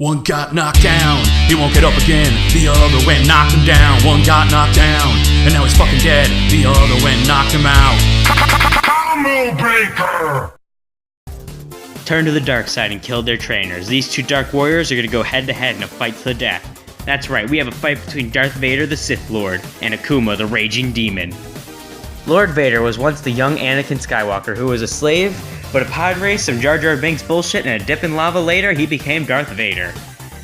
One got knocked down, he won't get up again. The other went knocked him down. One got knocked down, and now he's fucking dead. The other went knocked him out. Combo breaker! Turned to the dark side and killed their trainers. These two dark warriors are gonna go head to head in a fight to the death. That's right, we have a fight between Darth Vader the Sith Lord and Akuma the Raging Demon. Lord Vader was once the young Anakin Skywalker who was a slave, but a pod race, some Jar Jar Binks bullshit, and a dip in lava later, he became Darth Vader.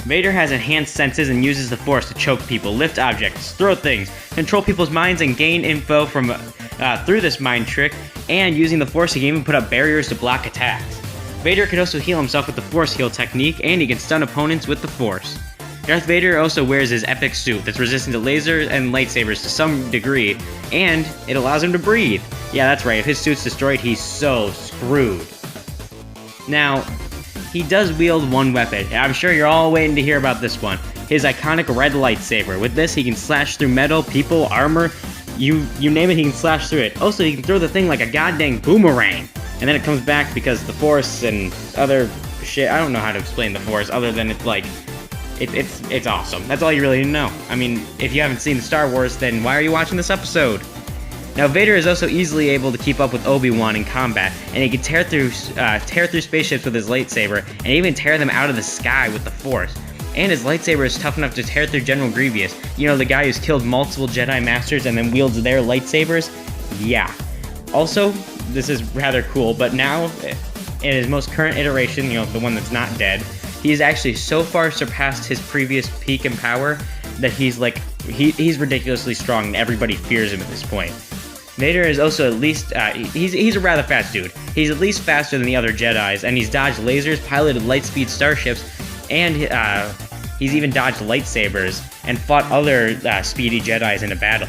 Vader has enhanced senses and uses the Force to choke people, lift objects, throw things, control people's minds, and gain info from through this mind trick, and using the Force he can even put up barriers to block attacks. Vader can also heal himself with the Force Heal technique, and he can stun opponents with the Force. Darth Vader also wears his epic suit that's resistant to lasers and lightsabers to some degree, and it allows him to breathe. Yeah, that's right, if his suit's destroyed, he's so screwed. Now, he does wield one weapon, and I'm sure you're all waiting to hear about this one. His iconic red lightsaber. With this, he can slash through metal, people, armor, you name it, he can slash through it. Also, he can throw the thing like a goddamn boomerang, and then it comes back because the Force and other shit. I don't know how to explain the Force other than it's like, it's awesome. That's all you really need to know. I mean, if you haven't seen Star Wars, then why are you watching this episode? Now, Vader is also easily able to keep up with Obi-Wan in combat, and he can tear through spaceships with his lightsaber, and even tear them out of the sky with the Force. And his lightsaber is tough enough to tear through General Grievous. You know, the guy who's killed multiple Jedi Masters and then wields their lightsabers? Yeah. Also, this is rather cool, but now, in his most current iteration, you know, the one that's not dead, he's actually so far surpassed his previous peak in power that he's ridiculously strong and everybody fears him at this point. Vader is also at least, he's a rather fast dude. He's at least faster than the other Jedis, and he's dodged lasers, piloted light-speed starships, and he's even dodged lightsabers and fought other speedy Jedis in a battle.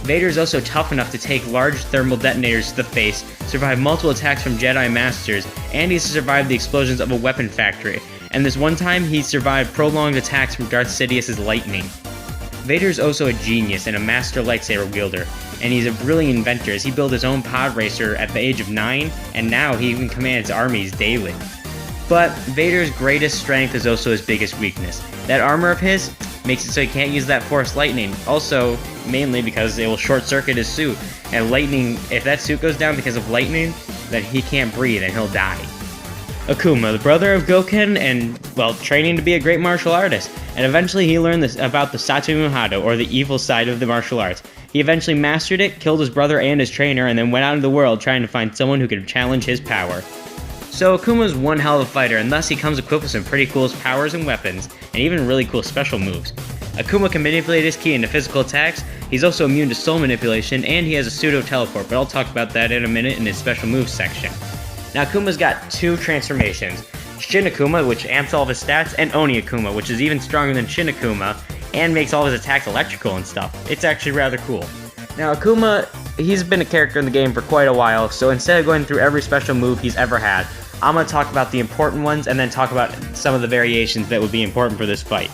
Vader is also tough enough to take large thermal detonators to the face, survive multiple attacks from Jedi Masters, and he's survived the explosions of a weapon factory. And this one time, he survived prolonged attacks from Darth Sidious's lightning. Vader is also a genius and a master lightsaber wielder, and he's a brilliant inventor as he built his own pod racer at the age of 9, and now he even commands armies daily. But Vader's greatest strength is also his biggest weakness. That armor of his makes it so he can't use that Force lightning, also mainly because it will short-circuit his suit, and lightning, if that suit goes down because of lightning, then he can't breathe and he'll die. Akuma, the brother of Goken, and, well, training to be a great martial artist, and eventually he learned about the Satsuma Hado, or the evil side of the martial arts. He eventually mastered it, killed his brother and his trainer, and then went out into the world trying to find someone who could challenge his power. So Akuma's one hell of a fighter, and thus he comes equipped with some pretty cool powers and weapons, and even really cool special moves. Akuma can manipulate his ki into physical attacks, he's also immune to soul manipulation, and he has a pseudo-teleport, but I'll talk about that in a minute in his special moves section. Now Akuma's got two transformations, Shin Akuma, which amps all of his stats, and Oni Akuma, which is even stronger than Shin Akuma, and makes all of his attacks electrical and stuff. It's actually rather cool. Now Akuma, he's been a character in the game for quite a while, so instead of going through every special move he's ever had, I'm going to talk about the important ones and then talk about some of the variations that would be important for this fight.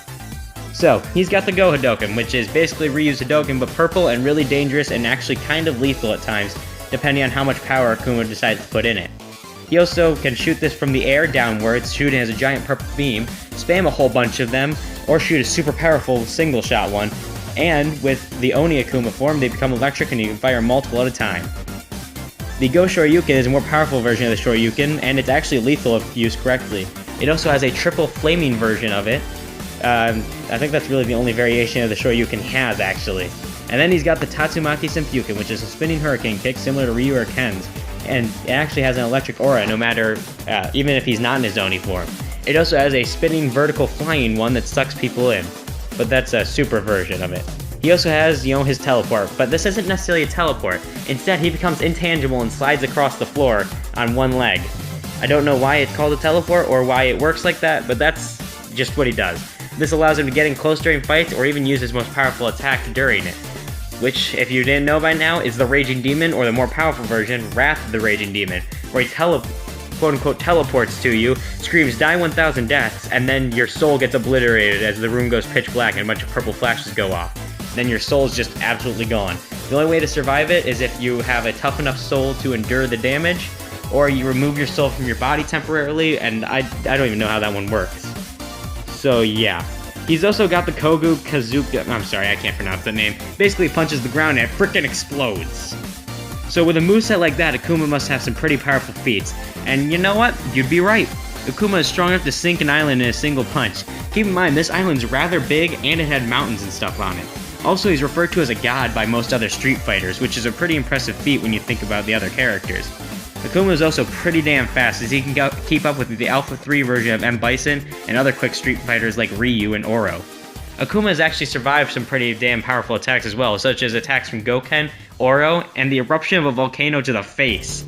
So, he's got the Go Hadoken, which is basically reused Hadoken but purple and really dangerous and actually kind of lethal at times, depending on how much power Akuma decides to put in it. He also can shoot this from the air downwards, shoot it as a giant purple beam, spam a whole bunch of them, or shoot a super powerful single shot one, and with the Oni Akuma form, they become electric and you can fire multiple at a time. The Go Shoryuken is a more powerful version of the Shoryuken, and it's actually lethal if used correctly. It also has a triple flaming version of it. I think that's really the only variation of the Shoryuken he has, actually. And then he's got the Tatsumaki Senpuken, which is a spinning hurricane kick similar to Ryu or Ken's, and it actually has an electric aura no matter, even if he's not in his Oni form. It also has a spinning vertical flying one that sucks people in, but that's a super version of it. He also has, his teleport, but this isn't necessarily a teleport. Instead, he becomes intangible and slides across the floor on one leg. I don't know why it's called a teleport or why it works like that, but that's just what he does. This allows him to get in close during fights or even use his most powerful attack during it. Which, if you didn't know by now, is the Raging Demon, or the more powerful version, Wrath of the Raging Demon, where he quote-unquote teleports to you, screams die 1,000 deaths, and then your soul gets obliterated as the room goes pitch black and a bunch of purple flashes go off. Then your soul is just absolutely gone. The only way to survive it is if you have a tough enough soul to endure the damage, or you remove your soul from your body temporarily, and I don't even know how that one works. So yeah. He's also got the Kogu Kazuka, I'm sorry, I can't pronounce that name. Basically punches the ground and it frickin' explodes. So with a moveset like that, Akuma must have some pretty powerful feats. And you know what? You'd be right. Akuma is strong enough to sink an island in a single punch. Keep in mind, this island's rather big and it had mountains and stuff on it. Also, he's referred to as a god by most other Street Fighters, which is a pretty impressive feat when you think about the other characters. Akuma is also pretty damn fast, as he can keep up with the Alpha 3 version of M. Bison and other quick Street Fighters like Ryu and Oro. Akuma has actually survived some pretty damn powerful attacks as well, such as attacks from Goken, Oro, and the eruption of a volcano to the face.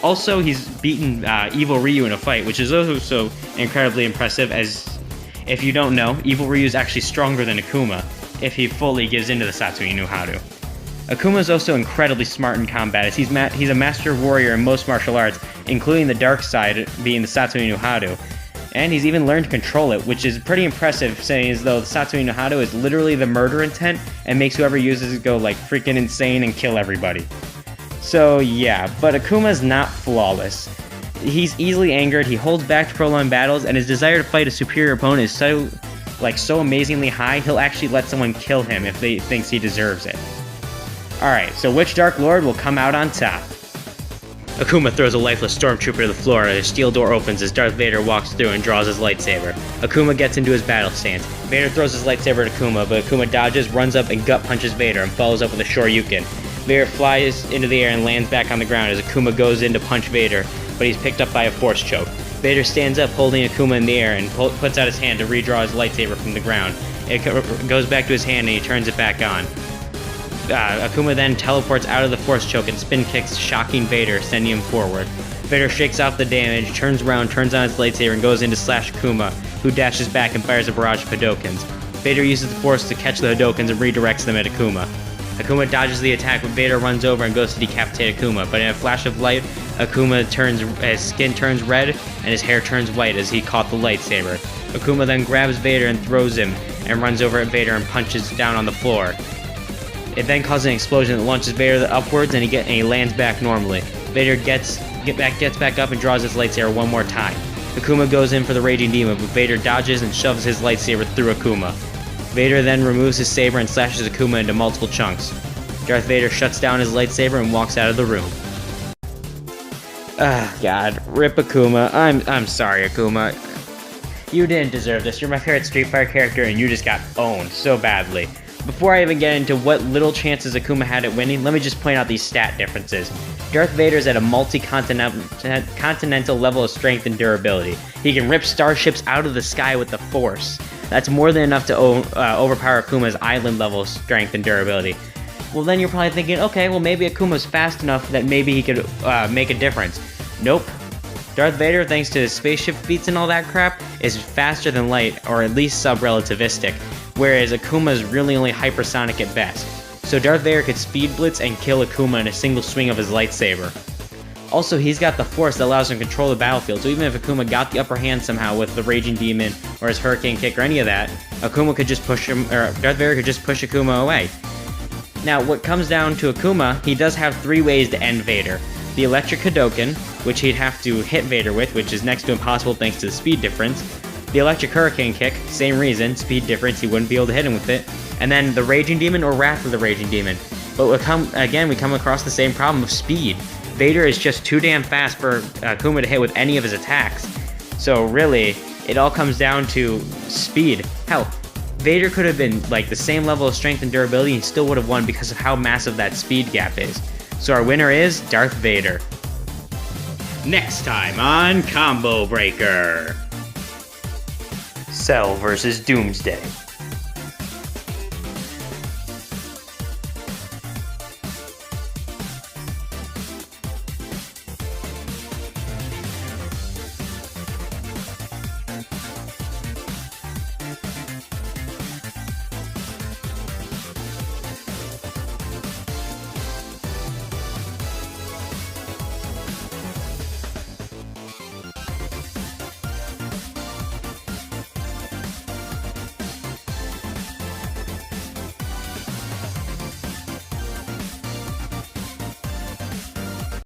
Also, he's beaten Evil Ryu in a fight, which is also incredibly impressive, as if you don't know, Evil Ryu is actually stronger than Akuma, if he fully gives into the Satsui no Hado. Akuma is also incredibly smart in combat, as he's a master warrior in most martial arts, including the dark side being the Satsui no Hado. And he's even learned to control it, which is pretty impressive, saying as though the Satsui no Hado is literally the murder intent and makes whoever uses it go like freaking insane and kill everybody. So yeah, but Akuma's not flawless. He's easily angered, he holds back to prolonged battles, and his desire to fight a superior opponent is so amazingly high, he'll actually let someone kill him if they thinks he deserves it. Alright, so which Dark Lord will come out on top? Akuma throws a lifeless stormtrooper to the floor and a steel door opens as Darth Vader walks through and draws his lightsaber. Akuma gets into his battle stance. Vader throws his lightsaber at Akuma, but Akuma dodges, runs up, and gut punches Vader and follows up with a Shoryuken. Vader flies into the air and lands back on the ground as Akuma goes in to punch Vader, but he's picked up by a force choke. Vader stands up holding Akuma in the air and puts out his hand to redraw his lightsaber from the ground. It goes back to his hand and he turns it back on. Akuma then teleports out of the force choke and spin kicks, shocking Vader, sending him forward. Vader shakes off the damage, turns around, turns on his lightsaber, and goes in to slash Akuma, who dashes back and fires a barrage of Hadokens. Vader uses the force to catch the Hadokens and redirects them at Akuma. Akuma dodges the attack, but Vader runs over and goes to decapitate Akuma, but in a flash of light, his skin turns red and his hair turns white as he caught the lightsaber. Akuma then grabs Vader and throws him, and runs over at Vader and punches down on the floor. It then causes an explosion that launches Vader upwards and he lands back normally. Vader gets back up and draws his lightsaber one more time. Akuma goes in for the Raging Demon, but Vader dodges and shoves his lightsaber through Akuma. Vader then removes his saber and slashes Akuma into multiple chunks. Darth Vader shuts down his lightsaber and walks out of the room. Ah, God. Rip Akuma. I'm sorry, Akuma. You didn't deserve this. You're my favorite Street Fighter character and you just got owned so badly. Before I even get into what little chances Akuma had at winning, let me just point out these stat differences. Darth Vader's at a multi-continental level of strength and durability. He can rip starships out of the sky with the Force. That's more than enough to overpower Akuma's island level strength and durability. Well, then you're probably thinking, okay, well maybe Akuma's fast enough that maybe he could make a difference. Nope. Darth Vader, thanks to his spaceship feats and all that crap, is faster than light, or at least sub-relativistic, whereas Akuma is really only hypersonic at best. So Darth Vader could speed blitz and kill Akuma in a single swing of his lightsaber. Also, he's got the Force that allows him to control the battlefield, so even if Akuma got the upper hand somehow with the Raging Demon or his Hurricane Kick or any of that, Akuma could just push him, or Darth Vader could just push Akuma away. Now, what comes down to Akuma, he does have 3 ways to end Vader. The Electric Hadoken, which he'd have to hit Vader with, which is next to impossible thanks to the speed difference. The Electric Hurricane Kick, same reason, speed difference, he wouldn't be able to hit him with it. And then the Raging Demon or Wrath of the Raging Demon. But we come across the same problem of speed. Vader is just too damn fast for Akuma to hit with any of his attacks. So really, it all comes down to speed. Hell, Vader could have been like the same level of strength and durability and still would have won because of how massive that speed gap is. So our winner is Darth Vader. Next time on Combo Breaker. Cell vs. Doomsday.